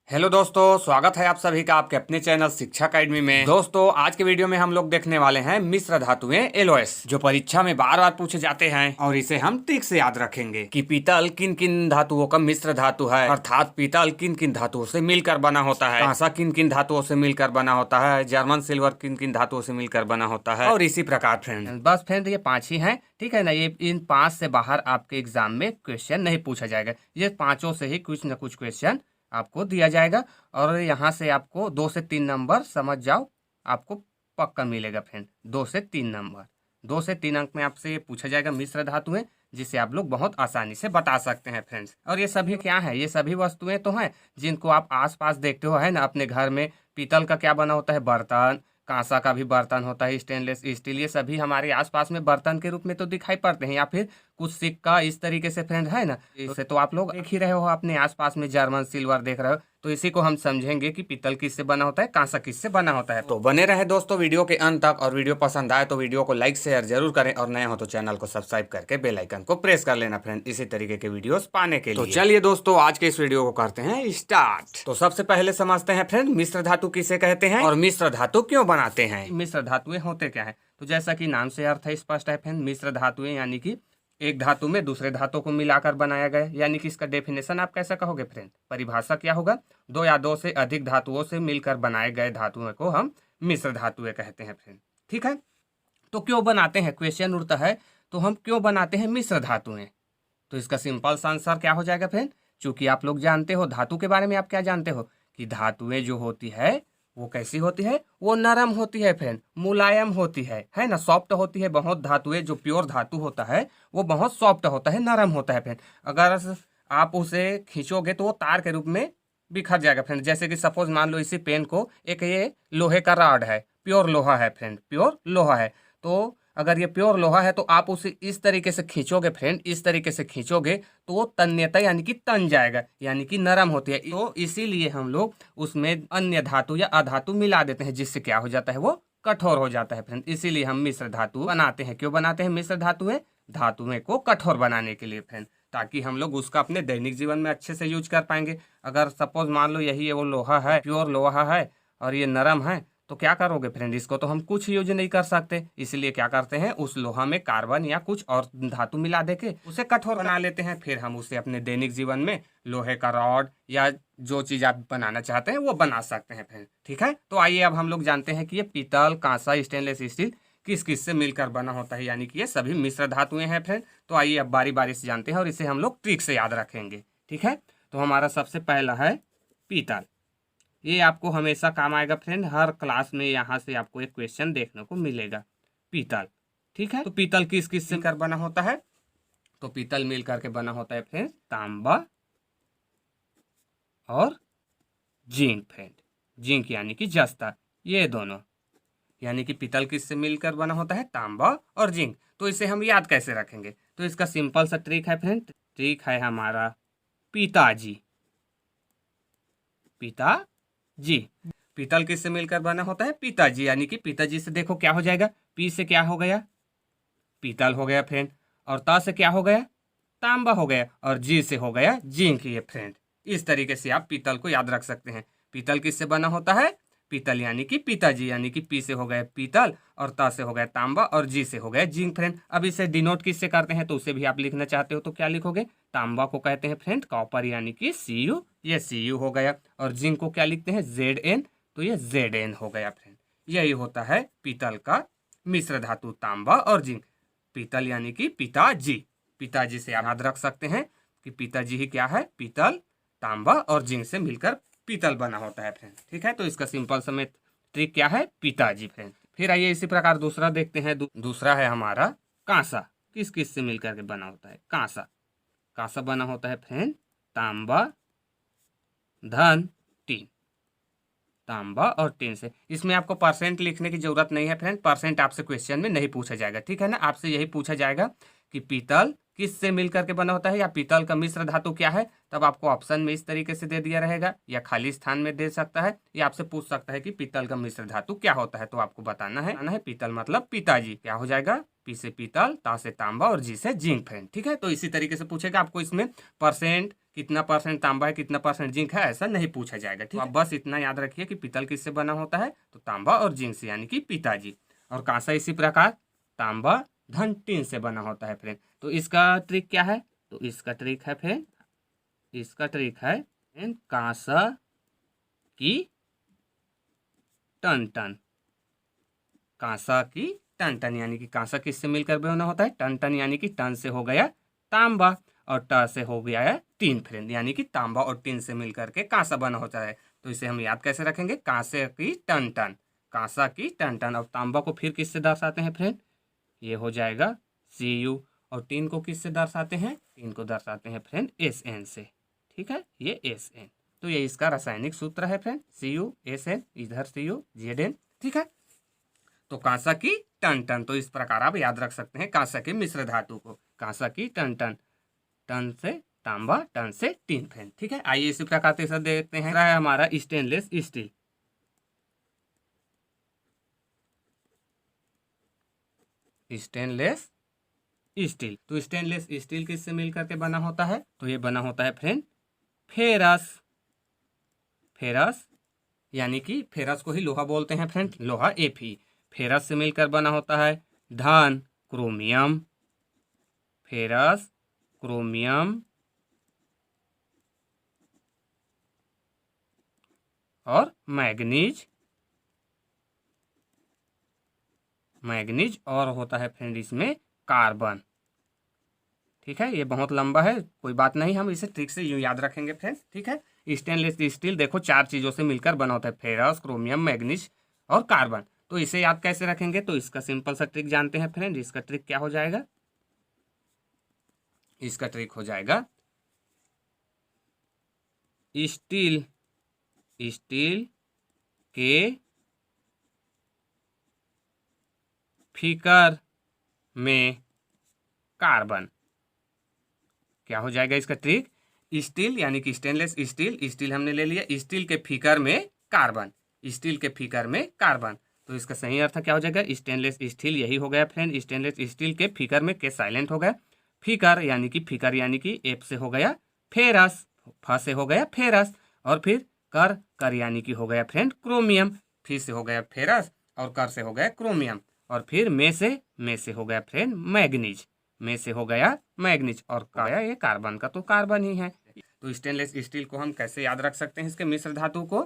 Hello दोस्तों, स्वागत है आप सभी का आपके अपने चैनल शिक्षा अकेडमी में। दोस्तों, आज के वीडियो में हम लोग देखने वाले हैं मिश्र धातुएं एलओएस, जो परीक्षा में बार बार पूछे जाते हैं और इसे हम ट्रिक से याद रखेंगे कि पीतल किन किन धातुओं का मिश्र धातु है, अर्थात पीतल किन किन धातुओं से मिलकर बना होता है, कांसा किन किन धातुओं से मिलकर बना होता है, जर्मन सिल्वर किन किन धातुओं से मिलकर बना होता है और इसी प्रकार। फ्रेंड बस फ्रेंड ये 5 ही हैं, ठीक है ना। ये इन 5 से बाहर आपके एग्जाम में क्वेश्चन नहीं पूछा जाएगा। ये 5 से ही कुछ न कुछ क्वेश्चन आपको दिया जाएगा और यहाँ से आपको 2 से 3 नंबर समझ जाओ, आपको पक्का मिलेगा फ्रेंड। 2 से 3 नंबर, 2 से 3 अंक में आपसे ये पूछा जाएगा मिश्र धातुएं, जिसे आप लोग बहुत आसानी से बता सकते हैं फ्रेंड्स। और ये सभी क्या है? ये सभी वस्तुएं तो हैं जिनको आप आसपास देखते हो, है ना, अपने घर में। पीतल का क्या बना होता है? बर्तन। कांसा का भी बर्तन होता है, स्टेनलेस स्टील। ये सभी हमारे आसपास में बर्तन के रूप में तो दिखाई पड़ते हैं, या फिर कुछ सिक्का इस तरीके से फ्रेंड, है ना। इसे तो आप लोग देख ही रहे हो अपने आसपास में, जर्मन सिल्वर देख रहे हो। तो इसी को हम समझेंगे कि पीतल किससे बना होता है, कांसा किससे बना होता है। तो बने रहे दोस्तों वीडियो के अंत तक, और वीडियो पसंद आए तो वीडियो को लाइक शेयर जरूर करें, और नए हो तो चैनल को सब्सक्राइब करके बेल आइकन को प्रेस कर लेना फ्रेंड, इसी तरीके के वीडियोस पाने के लिए। तो चलिए दोस्तों, आज के इस वीडियो को करते हैं स्टार्ट। तो सबसे पहले समझते हैं फ्रेंड, मिश्र धातु किसे कहते हैं और मिश्र धातु क्यों बनाते हैं। मिश्र धातुएं होते क्या है? तो जैसा कि नाम से अर्थ है स्पष्ट है फ्रेंड, मिश्र धातुएं यानी कि एक धातु में दूसरे धातु को मिलाकर बनाया गया। यानी कि इसका डेफिनेशन आप कैसा कहोगे फ्रेंड? परिभाषा क्या होगा? दो या दो से अधिक धातुओं से मिलकर बनाए गए धातुओं को हम मिश्र धातुएं कहते हैं फ्रेंड, ठीक है। तो क्यों बनाते हैं, क्वेश्चन उठता है, तो हम क्यों बनाते हैं मिश्र धातुएं? तो इसका सिंपल सा आंसर क्या हो जाएगा फ्रेंड? चूंकि आप लोग जानते हो धातु के बारे में, आप क्या जानते हो कि धातुएं जो होती है वो कैसी होती है? वो नरम होती है फ्रेंड, मुलायम होती है ना, सॉफ्ट होती है। बहुत धातुएं, जो प्योर धातु होता है वो बहुत सॉफ्ट होता है, नरम होता है फ्रेंड। अगर आप उसे खींचोगे तो वो तार के रूप में बिखर जाएगा फ्रेंड। जैसे कि सपोज मान लो इसी पेन को, एक ये लोहे का रॉड है, प्योर लोहा है फ्रेंड, प्योर लोहा है। तो अगर ये प्योर लोहा है तो आप उसे इस तरीके से खींचोगे फ्रेंड, इस तरीके से खींचोगे तो वो तन्यता यानी कि तन जाएगा, यानी कि नरम होती है। तो इसीलिए हम लोग उसमें अन्य धातु या अधातु मिला देते हैं, जिससे क्या हो जाता है? वो कठोर हो जाता है फ्रेंड। इसीलिए हम मिश्र धातु बनाते हैं। क्यों बनाते हैं मिश्र धातुएं? धातुएं को कठोर बनाने के लिए फ्रेंड, ताकि हम लोग उसका अपने दैनिक जीवन में अच्छे से यूज कर पाएंगे। अगर सपोज मान लो यही वो लोहा है, प्योर लोहा है, और ये नरम है, तो क्या करोगे फ्रेंड? इसको तो हम कुछ यूज नहीं कर सकते। इसलिए क्या करते हैं, उस लोहा में कार्बन या कुछ और धातु मिला देके उसे कठोर बना लेते हैं। फिर हम उसे अपने दैनिक जीवन में लोहे का रॉड या जो चीज आप बनाना चाहते हैं वो बना सकते हैं फ्रेंड, ठीक है। तो आइए अब हम लोग जानते हैं कि ये पीतल, कांसा, स्टेनलेस स्टील किस किस से मिलकर बना होता है, यानी कि ये सभी मिश्र धातुएं हैं फ्रेंड। तो आइए अब बारी बारी से जानते हैं, और इसे हम लोग ट्रिक से याद रखेंगे, ठीक है। तो हमारा सबसे पहला है पीतल। ये आपको हमेशा काम आएगा फ्रेंड, हर क्लास में यहाँ से आपको एक क्वेश्चन देखने को मिलेगा। पीतल, ठीक है। तो पीतल किस किस से कर बना होता है? तो पीतल मिल करके बना होता है फ्रेंड तांबा और जिंक फ्रेंड। जिंक यानी कि जस्ता, ये दोनों। यानी कि पीतल किससे मिलकर बना होता है? तांबा और जिंक। तो इसे हम याद कैसे रखेंगे? तो इसका सिंपल सा ट्रिक है फ्रेंड, ट्रिक है हमारा पिताजी। पिताजी, पीतल किससे मिलकर बना होता है? पिताजी। यानी कि पिताजी से देखो क्या हो जाएगा, पी से क्या हो गया? पीतल हो गया फ्रेंड, और ता से क्या हो गया? तांबा हो गया, और जी से हो गया जिंक। ये फ्रेंड इस तरीके से आप पीतल को याद रख सकते हैं। पीतल किससे बना होता है? पीतल यानी कि पिताजी, यानी कि पी से हो गया पीतल, और ता से हो गया तांबा, और जी से हो गया जिंक फ्रेंड। अब इसे डिनोट किससे करते हैं? तो उसे भी आप लिखना चाहते हो तो क्या लिखोगे? तांबा को कहते हैं फ्रेंड कॉपर, यानी कि Cu, ये Cu हो गया। और जिंक को क्या लिखते हैं? Zn, तो ये Zn हो गया फ्रेंड। यही होता है पीतल का मिश्र धातु, तांबा और जिंक। पीतल यानी कि पिताजी, पिताजी से आप याद रख सकते हैं कि पिताजी ही क्या है? पीतल, तांबा और जिंक से मिलकर पीतल बना होता है फ्रेंड, ठीक है। तो इसका सिंपल समय ट्रिक क्या है? पिताजी फ्रेंड। फिर आइए इसी प्रकार दूसरा देखते हैं। दूसरा है हमारा कांसा। किस किस से मिलकर के बना होता है? कांसा। कांसा बना होता है फ्रेंड तांबा, धन, टीन। तांबा और टीन से। इसमें आपको परसेंट लिखने की जरूरत नहीं है फ्रेंड, परसेंट आपसे क्वेश्चन में नहीं पूछा जाएगा, ठीक है ना। आपसे यही पूछा जाएगा कि पीतल किस से मिलकर के बना होता है, या पीतल का मिश्र धातु क्या है। तब आपको ऑप्शन में इस तरीके से दे दिया रहेगा, या खाली स्थान में दे सकता है, या आपसे पूछ सकता है कि पीतल का मिश्र धातु क्या होता है। तो आपको बताना है पीतल मतलब पिताजी। क्या हो जाएगा? पी से पीतल, ता से तांबा और जी से जिंक फ्रेंड, ठीक है। तो इसी तरीके से पूछेगा आपको, इसमें परसेंट कितना परसेंट तांबा है, कितना परसेंट जिंक है, ऐसा नहीं पूछा जाएगा। ठीक है, आप बस इतना याद रखिए कि पीतल किससे बना होता है, तो तांबा और जिंक से, यानी कि पिताजी। और कांसा इसी प्रकार तांबा धन टीन से बना होता है फ्रेंड। तो इसका ट्रिक क्या है, तो इसका ट्रिक है फ्रेंड, इसका ट्रिक है कांसा की टन टन। कांसा की टन टन, यानी कि कांसा किससे मिलकर बना होता है, टन टन, यानी कि टन से हो गया तांबा और ट से हो गया है टीन फ्रेंड, यानी कि तांबा और टीन से मिलकर के कांसा बना होता है। तो इसे हम याद कैसे रखेंगे, कांसे की टन टन, कांसा की टन टन। और तांबा को फिर किससे दर्शाते हैं फ्रेंड, ये हो जाएगा Cu। और टीन को किससे दर्शाते हैं, टीन को दर्शाते हैं फ्रेंड Sn से। ठीक है, ये Sn, तो ये इसका रासायनिक सूत्र है फ्रेंड, CuSn, इधर CuZn। ठीक है, तो कांसा की टन टन, तो इस प्रकार आप याद रख सकते हैं कांसा के मिश्र धातु को, कांसा की टन टन, टन से तांबा, टन से टीन फ्रेंड। ठीक है, आइए इसी प्रकार से देखते हैं हमारा स्टेनलेस स्टील। स्टेनलेस स्टील, तो स्टेनलेस स्टील किससे मिलकर के बना होता है, तो ये बना होता है फ्रेंड फेरस। फेरस यानी कि फेरस को ही लोहा बोलते हैं फ्रेंड, लोहा Fe। फेरस से मिलकर बना होता है धन क्रोमियम, फेरस क्रोमियम और मैग्नीज। मैग्नीज और होता है फ्रेंड इसमें कार्बन। ठीक है, ये बहुत लंबा है, कोई बात नहीं, हम इसे ट्रिक से यूँ याद रखेंगे फ्रेंड। ठीक है, स्टेनलेस स्टील देखो 4 चीज़ों से मिलकर बना होता है, फेरस, क्रोमियम, मैग्नीज और कार्बन। तो इसे याद कैसे रखेंगे, तो इसका सिंपल सा ट्रिक जानते हैं फ्रेंड। इसका ट्रिक क्या हो जाएगा, इसका ट्रिक हो जाएगा स्टील, स्टील के फीकर में कार्बन। क्या हो जाएगा इसका ट्रिक, स्टील यानी कि स्टेनलेस स्टील, स्टील हमने ले लिया, स्टील के फीकर में कार्बन, स्टील के फीकर में कार्बन। तो इसका सही अर्थ क्या हो जाएगा, स्टेनलेस स्टील, यही हो गया फ्रेंड, स्टेनलेस स्टील के फीकर में, के साइलेंट हो गया, फीकर यानी कि एफ से हो गया फेरस, फ से हो गया फेरस, और फिर कर, कर यानी कि हो गया फ्रेंड क्रोमियम, फिर से हो गया फेरस और कर से हो गया क्रोमियम, और फिर में से हो गया फ्रेंड मैग्नीज, में से हो गया मैग्नीज, और क्या ये कार्बन का तो कार्बन ही है। तो स्टेनलेस स्टील को हम कैसे याद रख सकते हैं, इसके मिश्र धातु को,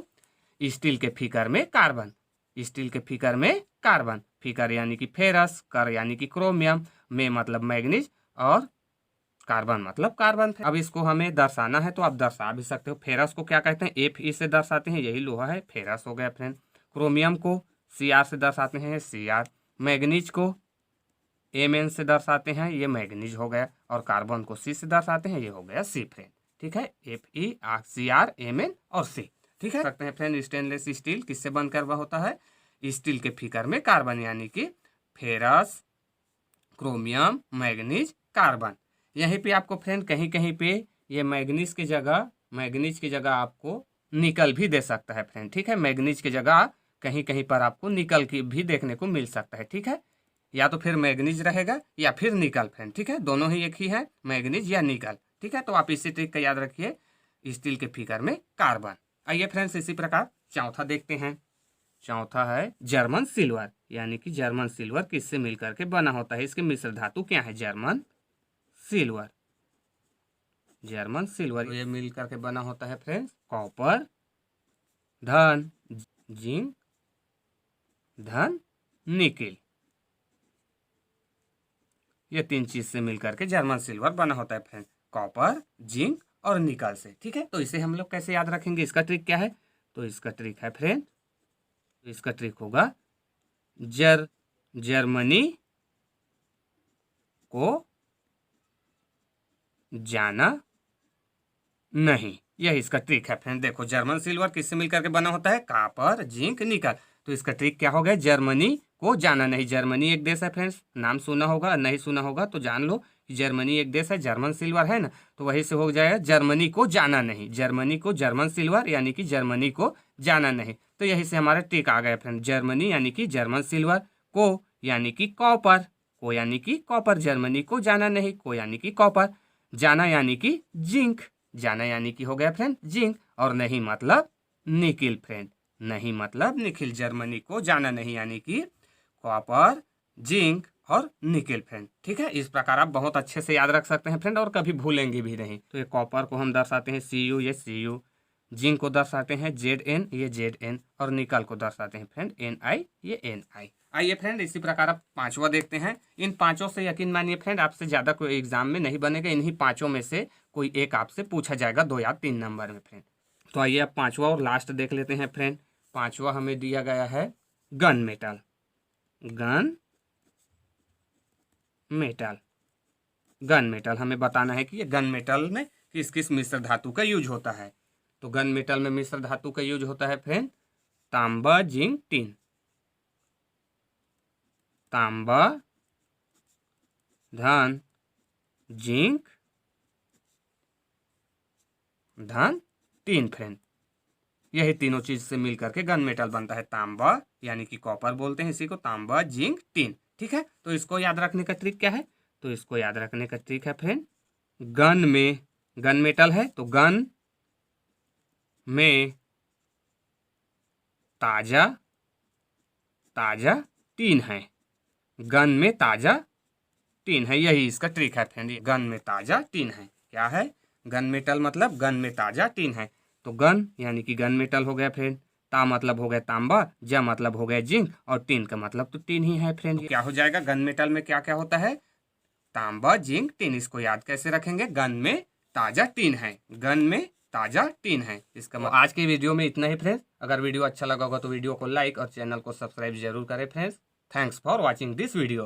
स्टील के फीकर में कार्बन, स्टील के फीकर में कार्बन, फीकर यानी कि फेरस, कर यानी कि क्रोमियम, में मतलब मैग्नीज और कार्बन मतलब कार्बन। अब इसको हमें दर्शाना है तो आप दर्शा भी सकते हो। फेरस को क्या कहते हैं, Fe से दर्शाते हैं, यही लोहा है, फेरस हो गया फ्रेंड। क्रोमियम को Cr से दर्शाते हैं, Cr। मैग्नीज को Mn से दर्शाते हैं, ये मैग्नीज हो गया, और कार्बन को C से दर्शाते हैं, ये हो गया C फ्रेंड। ठीक है, Fe, Cr, Mn और C। ठीक है, सकते हैं फ्रेंड स्टेनलेस स्टील किससे बनकर वह होता है, स्टील के फीकर में कार्बन, यानी कि फेरस, क्रोमियम, मैग्नीज, कार्बन। यहीं पे आपको फ्रेंड कहीं कहीं पे ये मैग्नीज की जगह आपको निकल भी दे सकता है फ्रेंड। ठीक है, मैग्नीज की जगह कहीं कहीं पर आपको निकल की भी देखने को मिल सकता है। ठीक है, या तो फिर मैग्नीज रहेगा या फिर निकल फ्रेंड। ठीक है, दोनों ही एक ही है, मैग्नीज या निकल। ठीक है, तो आप इसी ट्रिक का याद रखिए, स्टील के फीकर में कार्बन। आइए फ्रेंड्स इसी प्रकार चौथा देखते हैं। चौथा है जर्मन सिल्वर, यानी कि जर्मन सिल्वर किससे मिलकर के बना होता है, इसके मिश्र धातु क्या है, जर्मन सिल्वर। जर्मन सिल्वर ये मिलकर के बना होता है फ्रेंड्स कॉपर, धन जिंक, धन निकिल। ये 3 चीज से मिलकर के जर्मन सिल्वर बना होता है फ्रेंड, कॉपर, जिंक और निकल से। ठीक है, तो इसे हम लोग कैसे याद रखेंगे, इसका ट्रिक क्या है, तो इसका ट्रिक है फ्रेंड, इसका ट्रिक होगा जर्मनी को जाना नहीं, यही इसका ट्रिक है फ्रेंड। देखो जर्मन सिल्वर किससे मिलकर के बना होता है, कॉपर, जिंक, निकल। तो इसका ट्रिक क्या हो गया, जर्मनी को जाना नहीं। जर्मनी एक देश है फ्रेंड्स, नाम सुना होगा, नहीं सुना होगा तो जान लो कि जर्मनी एक देश है, जर्मन सिल्वर है ना, तो वही से हो जाएगा जर्मनी को जाना नहीं। जर्मनी को जर्मन सिल्वर यानी कि जर्मनी को जाना नहीं, तो यही से हमारा ट्रिक आ गया फ्रेंड। जर्मनी यानी कि जर्मन सिल्वर, को यानी कि कॉपर, को यानी कि कॉपर, जर्मनी को जाना नहीं, को यानी कि कॉपर, जाना यानी कि जिंक। जाना यानी कि हो गया फ्रेंड जिंक, और नहीं मतलब निकिल फ्रेंड, नहीं मतलब निकिल, जर्मनी को जाना नहीं यानी कि कॉपर, जिंक और निकिल फ्रेंड। ठीक है, इस प्रकार आप बहुत अच्छे से याद रख सकते हैं फ्रेंड और कभी भूलेंगे भी नहीं। तो ये कॉपर को हम दर्शाते हैं Cu, ये Cu, जिंक को दर्शाते हैं Zn, ये Zn, और निकल को दर्शाते हैं फ्रेंड Ni, ये Ni। आइए फ्रेंड इसी प्रकार आप पांचवा देखते हैं। इन पांचों से यकीन मानिए फ्रेंड आपसे ज़्यादा कोई एग्जाम में नहीं बनेगा, इन्हीं पांचों में से कोई एक आपसे पूछा जाएगा 2 या 3 नंबर में फ्रेंड। तो आइए आप पांचवा और लास्ट देख लेते हैं फ्रेंड। पांचवा हमें दिया गया है gun metal. Gun metal, gun metal हमें बताना है कि ये गन मेटल में किस किस मिश्र धातु का यूज होता है। तो गन मेटल में मिश्र धातु का यूज होता है फ्रेंड तांबा, जिंक, टिन। तांबा, धन, जिंक, धन, टिन फ्रेंड। यही तीनों चीज से मिल करके गन मेटल बनता है। तांबा यानी कि कॉपर बोलते हैं इसी को, तांबा, जिंक, टिन। ठीक है, तो इसको याद रखने का ट्रिक क्या है? तो इसको याद रखने का ट्रिक है फ्रेंड, गन में, गन मेटल है तो गन में ताजा ताजा टिन है, गन में ताजा टिन है, यही इसका ट्रिक है फ्रेंड। गन में ताजा टिन है, क्या है? गन मेटल मतलब गन में ताजा टिन है। तो गन यानी कि गन मेटल हो गया फ्रेंड, ता मतलब हो गया तांबा, जा मतलब हो गया जिंक, और टिन का मतलब तो टिन ही है फ्रेंड। तो क्या हो जाएगा? गन मेटल में क्या क्या होता है? तांबा, जिंक, टिन। इसको याद कैसे रखेंगे? गन में ताजा टिन है, गन में ताजा टिन है इसका। आज की वीडियो में इतना ही फ्रेंड्स। अगर वीडियो अच्छा लगा होगा तो वीडियो को लाइक और चैनल को सब्सक्राइब जरूर करें friends. Thanks for watching this video.